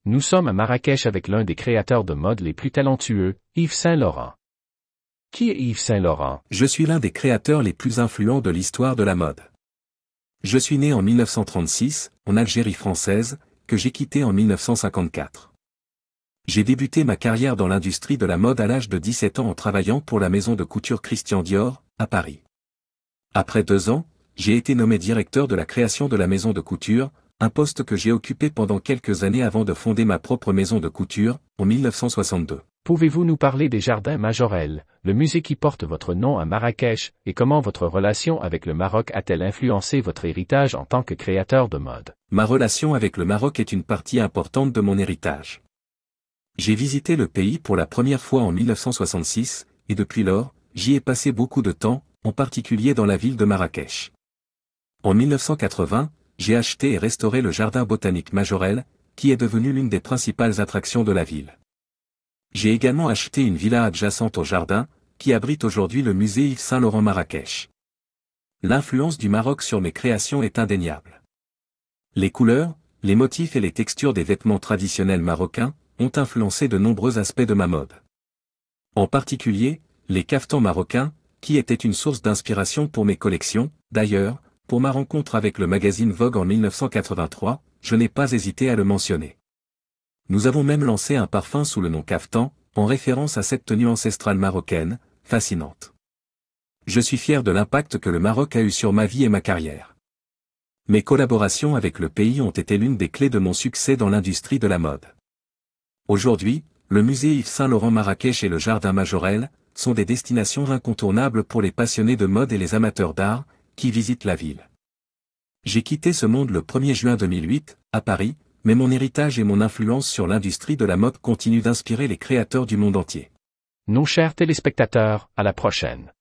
Nous sommes à Marrakech avec l'un des créateurs de mode les plus talentueux, Yves Saint Laurent. Qui est Yves Saint Laurent? Je suis l'un des créateurs les plus influents de l'histoire de la mode. Je suis né en 1936, en Algérie française, que j'ai quitté en 1954. J'ai débuté ma carrière dans l'industrie de la mode à l'âge de 17 ans en travaillant pour la maison de couture Christian Dior, à Paris. Après 2 ans, j'ai été nommé directeur de la création de la maison de couture, un poste que j'ai occupé pendant quelques années avant de fonder ma propre maison de couture, en 1962. Pouvez-vous nous parler des Jardins Majorelle, le musée qui porte votre nom à Marrakech, et comment votre relation avec le Maroc a-t-elle influencé votre héritage en tant que créateur de mode? Ma relation avec le Maroc est une partie importante de mon héritage. J'ai visité le pays pour la première fois en 1966, et depuis lors, j'y ai passé beaucoup de temps, en particulier dans la ville de Marrakech. En 1980, j'ai acheté et restauré le jardin botanique Majorelle, qui est devenu l'une des principales attractions de la ville. J'ai également acheté une villa adjacente au jardin, qui abrite aujourd'hui le musée Yves Saint Laurent Marrakech. L'influence du Maroc sur mes créations est indéniable. Les couleurs, les motifs et les textures des vêtements traditionnels marocains ont influencé de nombreux aspects de ma mode. En particulier, les caftans marocains, qui étaient une source d'inspiration pour mes collections. D'ailleurs, pour ma rencontre avec le magazine Vogue en 1983, je n'ai pas hésité à le mentionner. Nous avons même lancé un parfum sous le nom Kaftan, en référence à cette tenue ancestrale marocaine, fascinante. Je suis fier de l'impact que le Maroc a eu sur ma vie et ma carrière. Mes collaborations avec le pays ont été l'une des clés de mon succès dans l'industrie de la mode. Aujourd'hui, le musée Yves Saint Laurent Marrakech et le jardin Majorelle sont des destinations incontournables pour les passionnés de mode et les amateurs d'art, qui visitent la ville. J'ai quitté ce monde le 1er juin 2008, à Paris, mais mon héritage et mon influence sur l'industrie de la mode continuent d'inspirer les créateurs du monde entier. Nos chers téléspectateurs, à la prochaine.